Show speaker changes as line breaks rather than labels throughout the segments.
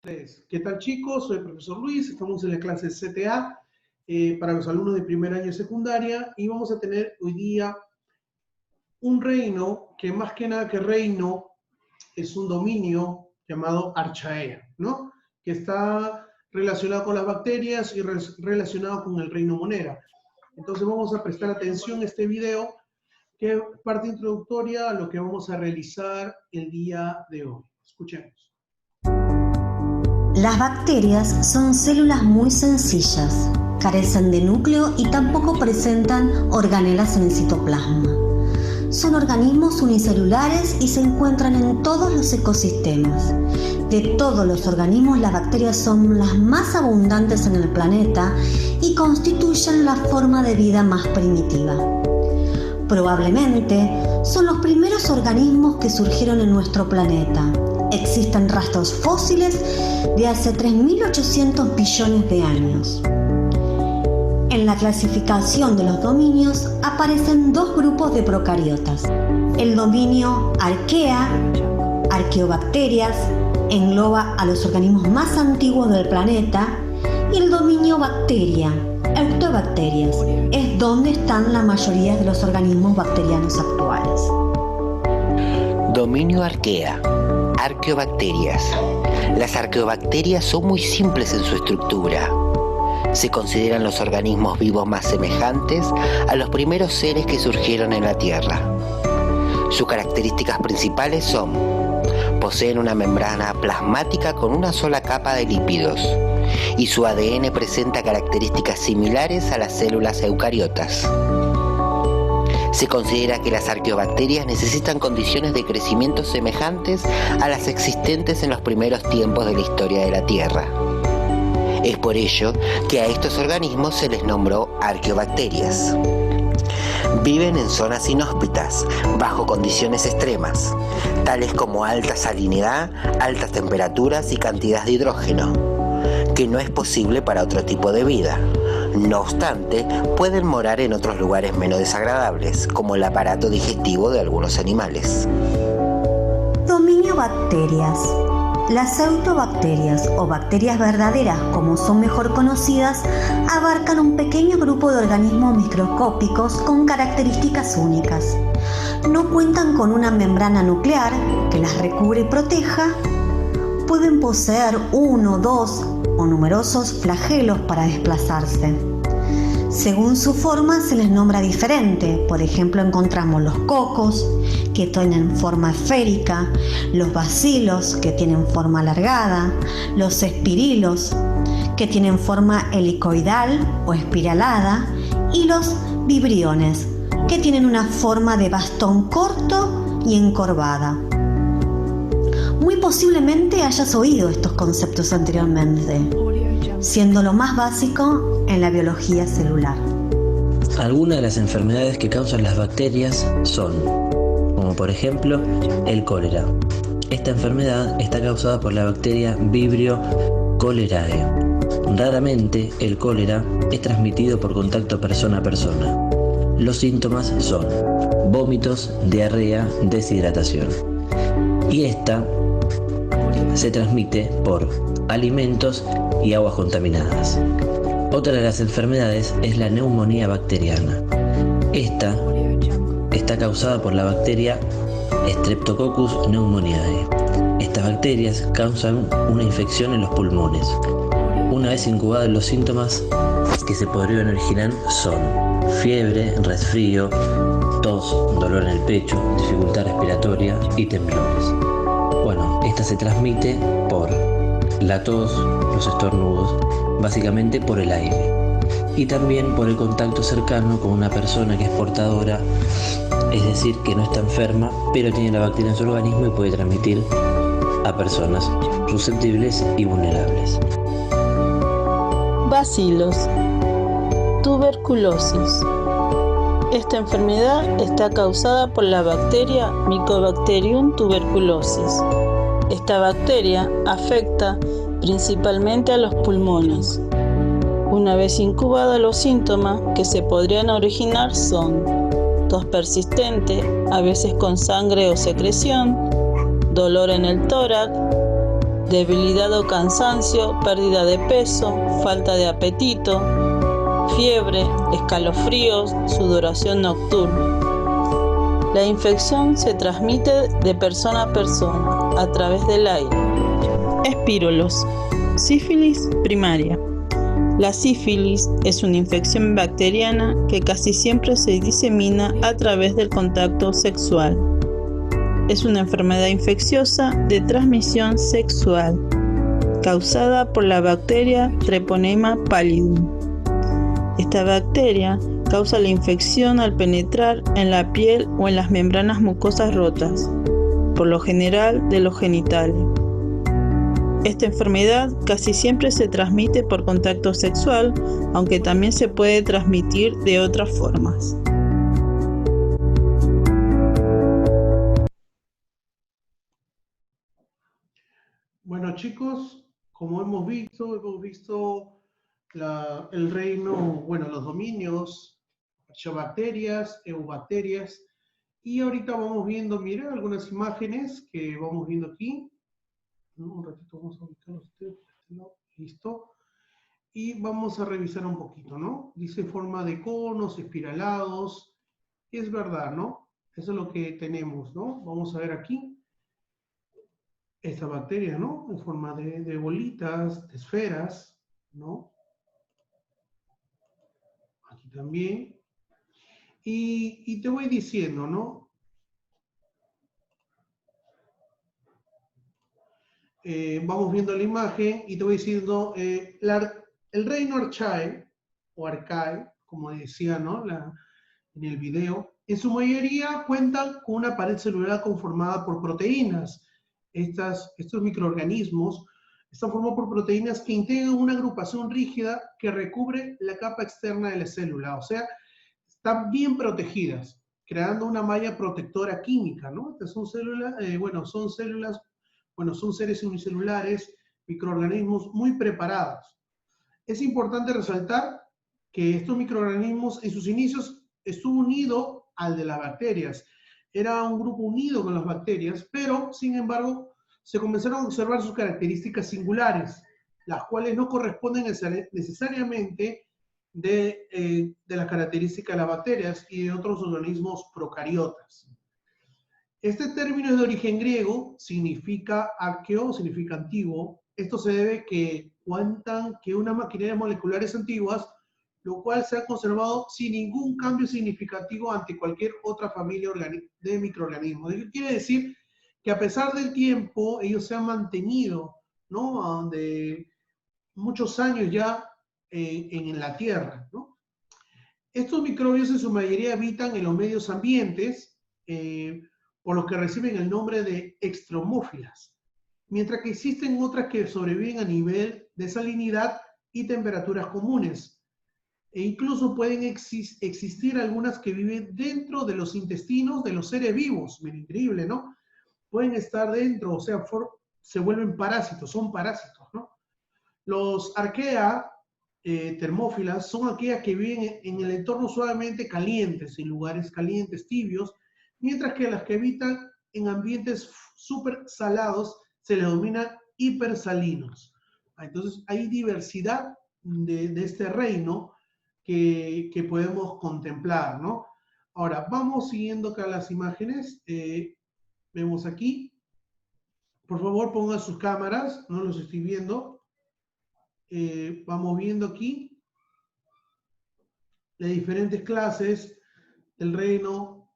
¿Qué tal, chicos? Soy el profesor Luis, estamos en la clase CTA para los alumnos de primer año de secundaria y vamos a tener hoy día un reino que más que nada que reino es un dominio llamado Archaea, ¿no? Que está relacionado con las bacterias y relacionado con el reino Monera. Entonces vamos a prestar atención a este video que es parte introductoria a lo que vamos a realizar el día de hoy. Escuchemos.
Las bacterias son células muy sencillas, carecen de núcleo y tampoco presentan organelas en el citoplasma. Son organismos unicelulares y se encuentran en todos los ecosistemas. De todos los organismos, las bacterias son las más abundantes en el planeta y constituyen la forma de vida más primitiva. Probablemente son los primeros organismos que surgieron en nuestro planeta. Existen rastros fósiles de hace 3.800 billones de años. En la clasificación de los dominios aparecen dos grupos de procariotas. El dominio Archaea, arqueobacterias, engloba a los organismos más antiguos del planeta, y el dominio Bacteria, Eutobacterias, es donde están la mayoría de los organismos bacterianos actuales.
Dominio Archaea, arqueobacterias. Las arqueobacterias son muy simples en su estructura. Se consideran los organismos vivos más semejantes a los primeros seres que surgieron en la Tierra. Sus características principales son: poseen una membrana plasmática con una sola capa de lípidos, y su ADN presenta características similares a las células eucariotas. Se considera que las arqueobacterias necesitan condiciones de crecimiento semejantes a las existentes en los primeros tiempos de la historia de la Tierra. Es por ello que a estos organismos se les nombró arqueobacterias. Viven en zonas inhóspitas, bajo condiciones extremas, tales como alta salinidad, altas temperaturas y cantidad de hidrógeno, que no es posible para otro tipo de vida. No obstante, pueden morar en otros lugares menos desagradables, como el aparato digestivo de algunos animales.
Dominio Bacterias. Las eutobacterias, o bacterias verdaderas como son mejor conocidas, abarcan un pequeño grupo de organismos microscópicos con características únicas. No cuentan con una membrana nuclear que las recubre y proteja. Pueden poseer uno, dos o numerosos flagelos para desplazarse. Según su forma se les nombra diferente. Por ejemplo, encontramos los cocos, que tienen forma esférica, los bacilos, que tienen forma alargada, los espirilos, que tienen forma helicoidal o espiralada, y los vibriones, que tienen una forma de bastón corto y encorvada. Muy posiblemente hayas oído estos conceptos anteriormente, siendo lo más básico en la biología celular.
Algunas de las enfermedades que causan las bacterias son, como por ejemplo, el cólera. Esta enfermedad está causada por la bacteria Vibrio cholerae. Raramente el cólera es transmitido por contacto persona a persona. Los síntomas son vómitos, diarrea, deshidratación. Y esta se transmite por alimentos y aguas contaminadas. Otra de las enfermedades es la neumonía bacteriana. Esta está causada por la bacteria Streptococcus pneumoniae. Estas bacterias causan una infección en los pulmones. Una vez incubados, los síntomas que se podrían originar son fiebre, resfrío, tos, dolor en el pecho, dificultad respiratoria y temblores. Bueno, esta se transmite por la tos, los estornudos, básicamente por el aire, y también por el contacto cercano con una persona que es portadora, es decir, que no está enferma, pero tiene la bacteria en su organismo y puede transmitir a personas susceptibles y vulnerables.
Bacilos. Tuberculosis. Esta enfermedad está causada por la bacteria Mycobacterium tuberculosis. Esta bacteria afecta principalmente a los pulmones. Una vez incubados, los síntomas que se podrían originar son tos persistente, a veces con sangre o secreción, dolor en el tórax, debilidad o cansancio, pérdida de peso, falta de apetito, fiebre, escalofríos, sudoración nocturna. La infección se transmite de persona a persona a través del aire. Espírolos. Sífilis primaria. La sífilis es una infección bacteriana que casi siempre se disemina a través del contacto sexual. Es una enfermedad infecciosa de transmisión sexual, causada por la bacteria Treponema pallidum. Esta bacteria causa la infección al penetrar en la piel o en las membranas mucosas rotas, por lo general de los genitales. Esta enfermedad casi siempre se transmite por contacto sexual, aunque también se puede transmitir de otras formas.
Bueno, chicos, como hemos visto el reino, bueno, los dominios, archaebacterias, eubacterias, y ahorita vamos viendo, mira, algunas imágenes que vamos viendo aquí. Un ratito vamos a ubicarlos ustedes, listo. Y vamos a revisar un poquito, ¿no? Dice forma de conos, espiralados, y es verdad, ¿no? Eso es lo que tenemos, ¿no? Vamos a ver aquí. Esta bacteria, ¿no? En forma de bolitas, de esferas, ¿no? Aquí también. Y te voy diciendo, ¿no? Vamos viendo la imagen y te voy diciendo, el reino Archae, o Arcae, como decía, ¿no? En el video, en su mayoría cuentan con una pared celular conformada por proteínas. Estos microorganismos están formados por proteínas que integran una agrupación rígida que recubre la capa externa de la célula, o sea, están bien protegidas, creando una malla protectora química, ¿no? Estas son células, son seres unicelulares, microorganismos muy preparados. Es importante resaltar que estos microorganismos en sus inicios estuvo unido al de las bacterias. Era un grupo unido con las bacterias, pero, sin embargo, se comenzaron a observar sus características singulares, las cuales no corresponden necesariamente de las características de las bacterias y de otros organismos procariotas. Este término es de origen griego, significa arqueo, significa antiguo. Esto se debe que cuentan que unas maquinarias moleculares antiguas, lo cual se ha conservado sin ningún cambio significativo ante cualquier otra familia de microorganismos. Quiere decir que a pesar del tiempo, ellos se han mantenido, ¿no? De muchos años ya en la Tierra, ¿no? Estos microbios en su mayoría habitan en los medios ambientes, por los que reciben el nombre de extremófilas, mientras que existen otras que sobreviven a nivel de salinidad y temperaturas comunes. E incluso pueden existir algunas que viven dentro de los intestinos de los seres vivos. Mira, increíble, ¿no? Pueden estar dentro, o sea, se vuelven parásitos, son parásitos, ¿no? Los arquea termófilas son aquellas que viven en el entorno suavemente calientes, en lugares calientes, tibios, mientras que las que habitan en ambientes súper salados se les denomina hipersalinos. Entonces hay diversidad de este reino que podemos contemplar, ¿no? Ahora, vamos siguiendo acá las imágenes. Vemos aquí. Por favor, pongan sus cámaras, no los estoy viendo. Vamos viendo aquí las diferentes clases del reino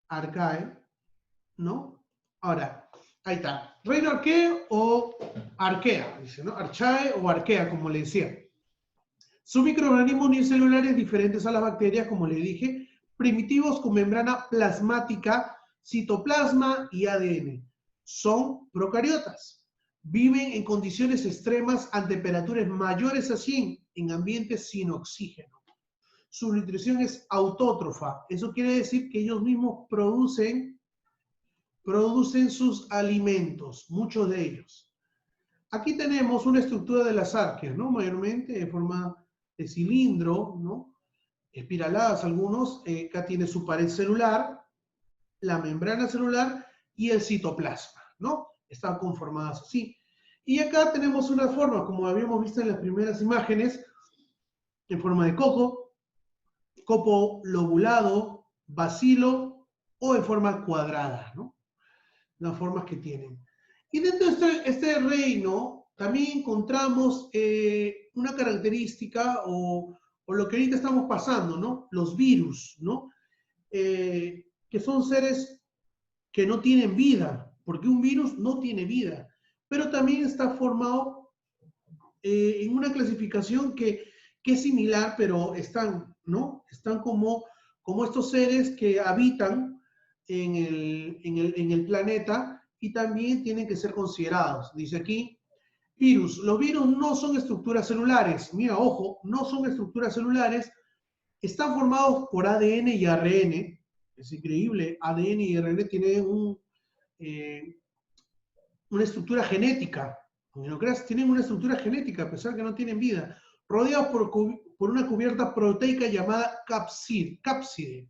Arcae, ¿no? Ahora, ahí está. Reino Arqueo o Arquea, dice, ¿no? Archae o Arquea, como le decía. Son microorganismos unicelulares diferentes a las bacterias, como le dije, primitivos con membrana plasmática, citoplasma y ADN. Son procariotas. Viven en condiciones extremas a temperaturas mayores a 100 en ambientes sin oxígeno. Su nutrición es autótrofa. Eso quiere decir que ellos mismos producen sus alimentos, muchos de ellos. Aquí tenemos una estructura de las arqueas, ¿no? Mayormente en forma de cilindro, ¿no? Espiraladas algunos. Acá tiene su pared celular, la membrana celular y el citoplasma, ¿no? Están conformadas así. Y acá tenemos una forma, como habíamos visto en las primeras imágenes, en forma de coco lobulado, bacilo o en forma cuadrada, ¿no? Las formas que tienen. Y dentro de este reino también encontramos una característica o lo que ahorita estamos pasando, ¿no? Los virus, ¿no? Que son seres que no tienen vida, porque un virus no tiene vida, pero también está formado en una clasificación que es similar, pero están, ¿no? Están como estos seres que habitan en el planeta y también tienen que ser considerados. Dice aquí, virus. Los virus no son estructuras celulares. Mira, ojo, no son estructuras celulares. Están formados por ADN y ARN. Es increíble. ADN y ARN tienen una estructura genética. Aunque no creas, tienen una estructura genética, a pesar que no tienen vida. Rodeados por una cubierta proteica llamada cápside.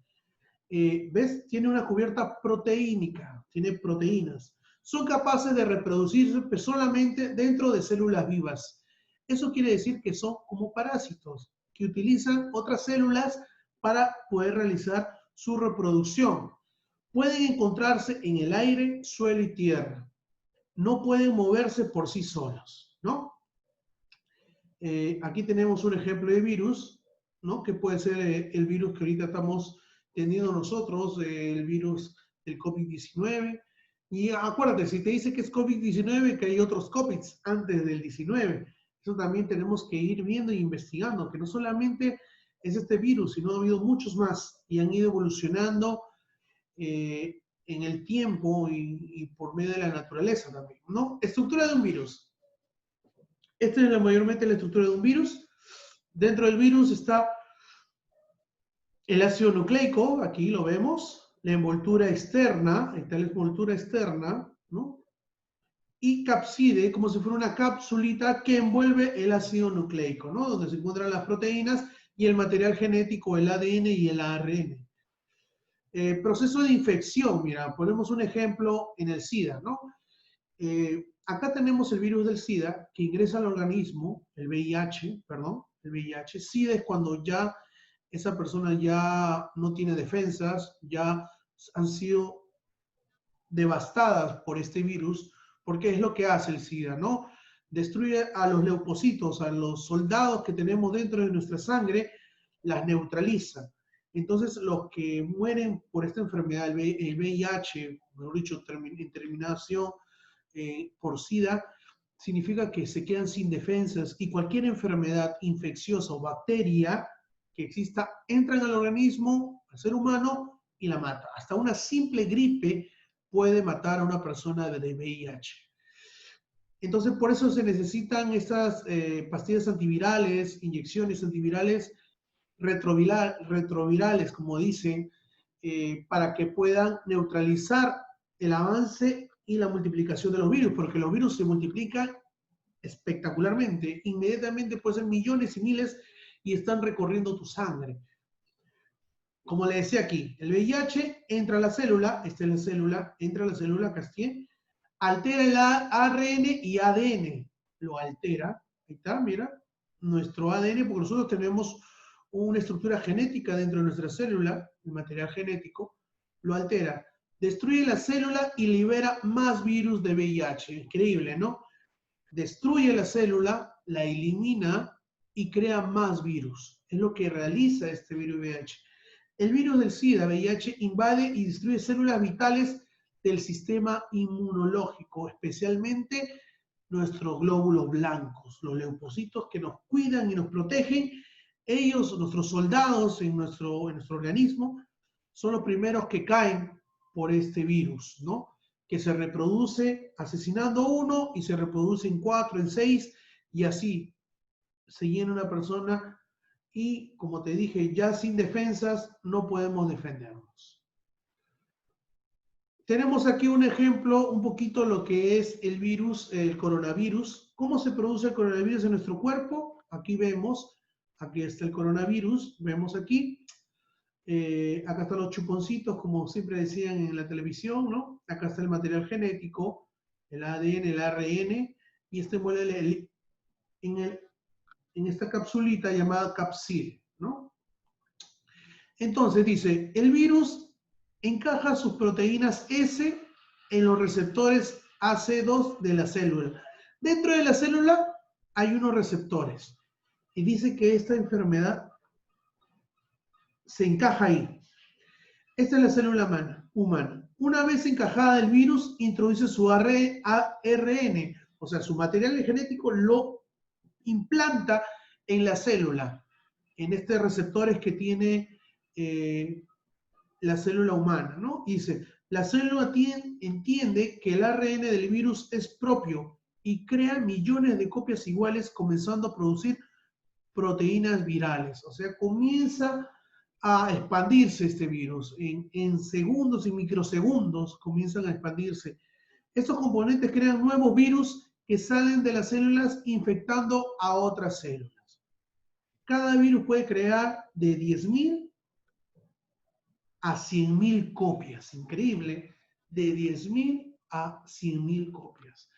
¿Ves? Tiene una cubierta proteínica, tiene proteínas. Son capaces de reproducirse solamente dentro de células vivas. Eso quiere decir que son como parásitos, que utilizan otras células para poder realizar su reproducción. Pueden encontrarse en el aire, suelo y tierra. No pueden moverse por sí solos, ¿no? Aquí tenemos un ejemplo de virus, ¿no? Que puede ser el virus que ahorita estamos teniendo nosotros, el virus del COVID-19. Y acuérdate, si te dice que es COVID-19, que hay otros COVID antes del 19. Eso también tenemos que ir viendo e investigando, que no solamente es este virus, sino ha habido muchos más y han ido evolucionando en el tiempo y por medio de la naturaleza también, ¿no? Estructura de un virus. Esta es mayormente la estructura de un virus. Dentro del virus está el ácido nucleico, aquí lo vemos, la envoltura externa, ahí está la envoltura externa, ¿no? Y cápside, como si fuera una capsulita que envuelve el ácido nucleico, ¿no? Donde se encuentran las proteínas y el material genético, el ADN y el ARN. Proceso de infección, mira, ponemos un ejemplo en el SIDA, ¿no? Acá tenemos el virus del SIDA que ingresa al organismo, el VIH, perdón, el VIH. SIDA es cuando ya esa persona ya no tiene defensas, ya han sido devastadas por este virus, porque es lo que hace el SIDA, ¿no? Destruye a los leucocitos, a los soldados que tenemos dentro de nuestra sangre, las neutraliza. Entonces, los que mueren por esta enfermedad, el VIH, mejor dicho, en terminación por SIDA, significa que se quedan sin defensas y cualquier enfermedad infecciosa o bacteria que exista, entran al organismo, al ser humano, y la mata. Hasta una simple gripe puede matar a una persona de VIH. Entonces, por eso se necesitan estas pastillas antivirales, inyecciones antivirales retrovirales, como dicen, para que puedan neutralizar el avance y la multiplicación de los virus, porque los virus se multiplican espectacularmente, inmediatamente pueden ser millones y miles y están recorriendo tu sangre. Como le decía aquí, el VIH entra a la célula, esta es la célula, entra a la célula, Castiel, altera el ARN y ADN, lo altera, ahí está, mira, nuestro ADN, porque nosotros tenemos una estructura genética dentro de nuestra célula, el material genético, lo altera, destruye la célula y libera más virus de VIH, increíble, ¿no? Destruye la célula, la elimina y crea más virus, es lo que realiza este virus VIH. El virus del SIDA, VIH, invade y destruye células vitales del sistema inmunológico, especialmente nuestros glóbulos blancos, los leucocitos que nos cuidan y nos protegen. Ellos, nuestros soldados en nuestro organismo, son los primeros que caen por este virus, ¿no? Que se reproduce asesinando uno y se reproduce en 4, en 6, y así se llena una persona. Y, como te dije, ya sin defensas no podemos defendernos. Tenemos aquí un ejemplo, un poquito lo que es el virus, el coronavirus. ¿Cómo se produce el coronavirus en nuestro cuerpo? Aquí vemos, aquí está el coronavirus, vemos aquí. Acá están los chuponcitos, como siempre decían en la televisión, ¿no? Acá está el material genético, el ADN, el ARN, y este envuelve en esta capsulita llamada capsid, ¿no? Entonces dice, el virus encaja sus proteínas S en los receptores AC2 de la célula. Dentro de la célula hay unos receptores y dice que esta enfermedad se encaja ahí. Esta es la célula humana. Una vez encajada el virus, introduce su ARN, o sea, su material genético lo implanta en la célula, en estos receptores que tiene la célula humana, ¿no? Dice, la célula entiende que el ARN del virus es propio y crea millones de copias iguales, comenzando a producir proteínas virales. O sea, comienza a expandirse este virus. En segundos y microsegundos comienzan a expandirse. Estos componentes crean nuevos virus que salen de las células infectando a otras células. Cada virus puede crear de 10.000 a 100.000 copias. Increíble. De 10.000 a 100.000 copias.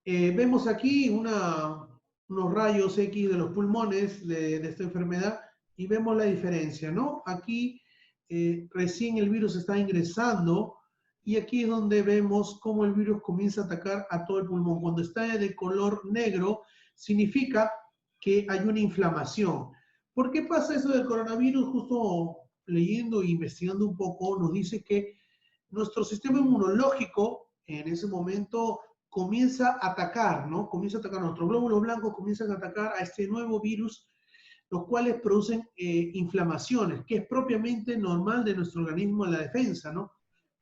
Vemos aquí unos rayos X de los pulmones de esta enfermedad y vemos la diferencia, ¿no? Aquí recién el virus está ingresando y aquí es donde vemos cómo el virus comienza a atacar a todo el pulmón. Cuando está de color negro, significa que hay una inflamación. ¿Por qué pasa eso del coronavirus? Justo leyendo e investigando un poco, nos dice que nuestro sistema inmunológico en ese momento comienza a atacar, ¿no? Comienza a atacar, nuestros glóbulos blancos comienzan a atacar a este nuevo virus, los cuales producen inflamaciones, que es propiamente normal de nuestro organismo en la defensa, ¿no?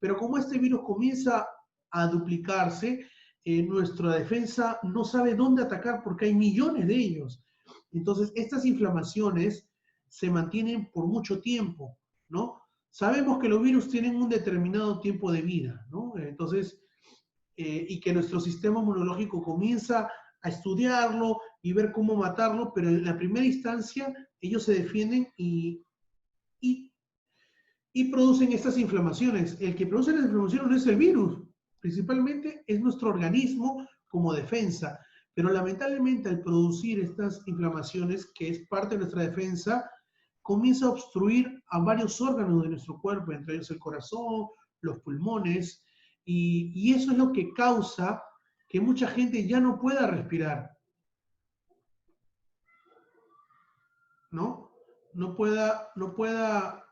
Pero como este virus comienza a duplicarse, nuestra defensa no sabe dónde atacar porque hay millones de ellos. Entonces, estas inflamaciones se mantienen por mucho tiempo, ¿no? Sabemos que los virus tienen un determinado tiempo de vida, ¿no? Entonces, y que nuestro sistema inmunológico comienza a estudiarlo y ver cómo matarlo, pero en la primera instancia ellos se defienden y producen estas inflamaciones. El que produce las inflamaciones no es el virus, principalmente es nuestro organismo como defensa, pero lamentablemente al producir estas inflamaciones, que es parte de nuestra defensa, comienza a obstruir a varios órganos de nuestro cuerpo, entre ellos el corazón, los pulmones, y eso es lo que causa que mucha gente ya no pueda respirar, ¿no? No pueda respirar,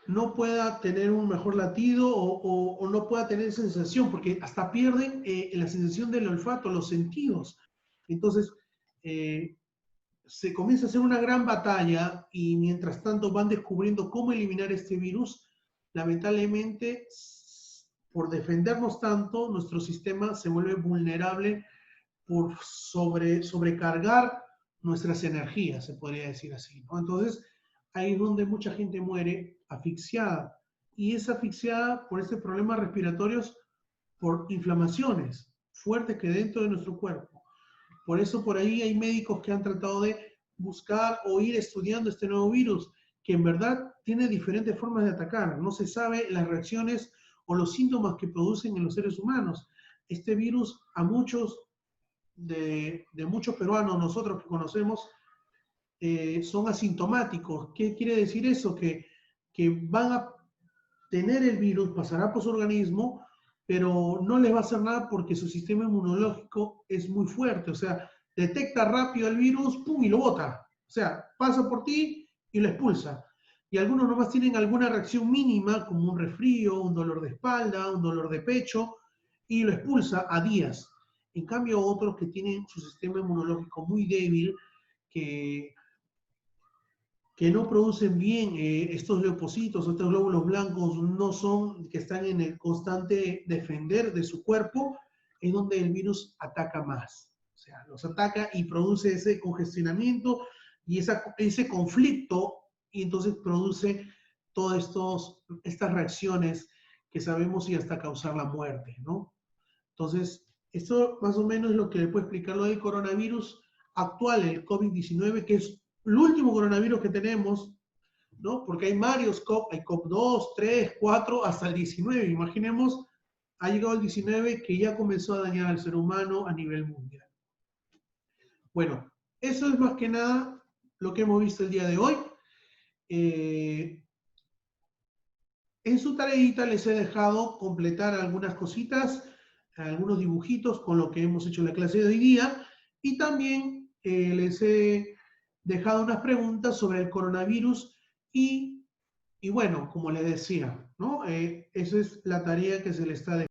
no pueda tener un mejor latido o no pueda tener sensación, porque hasta pierden la sensación del olfato, los sentidos. Entonces, se comienza a hacer una gran batalla y mientras tanto van descubriendo cómo eliminar este virus. Lamentablemente, por defendernos tanto, nuestro sistema se vuelve vulnerable por sobrecargar nuestras energías, se podría decir así, ¿no? Entonces, ahí es donde mucha gente muere asfixiada. Y es asfixiada por estos problemas respiratorios, por inflamaciones fuertes que dentro de nuestro cuerpo. Por eso por ahí hay médicos que han tratado de buscar o ir estudiando este nuevo virus, que en verdad tiene diferentes formas de atacar. No se sabe las reacciones o los síntomas que producen en los seres humanos. Este virus a muchos de muchos peruanos, nosotros que conocemos, son asintomáticos. ¿Qué quiere decir eso? Que van a tener el virus, pasará por su organismo, pero no les va a hacer nada porque su sistema inmunológico es muy fuerte. O sea, detecta rápido el virus, ¡pum!, y lo bota. O sea, pasa por ti y lo expulsa. Y algunos nomás tienen alguna reacción mínima, como un resfrío, un dolor de espalda, un dolor de pecho, y lo expulsa a días. En cambio, otros que tienen su sistema inmunológico muy débil, que no producen bien estos leucocitos, estos glóbulos blancos, no son, que están en el constante defender de su cuerpo, es donde el virus ataca más. O sea, los ataca y produce ese congestionamiento y ese conflicto, y entonces produce todas estas reacciones que sabemos y hasta causar la muerte, ¿no? Entonces, esto más o menos es lo que le puedo explicar lo del coronavirus actual, el COVID-19, que es el último coronavirus que tenemos, ¿no? Porque hay varios COP, hay COP 2, 3, 4, hasta el 19. Imaginemos, ha llegado el 19 que ya comenzó a dañar al ser humano a nivel mundial. Bueno, eso es más que nada lo que hemos visto el día de hoy. En su tareita les he dejado completar algunas cositas, algunos dibujitos con lo que hemos hecho en la clase de hoy día, y también les he dejado unas preguntas sobre el coronavirus y bueno, como les decía, ¿no? Esa es la tarea que se le está dejando.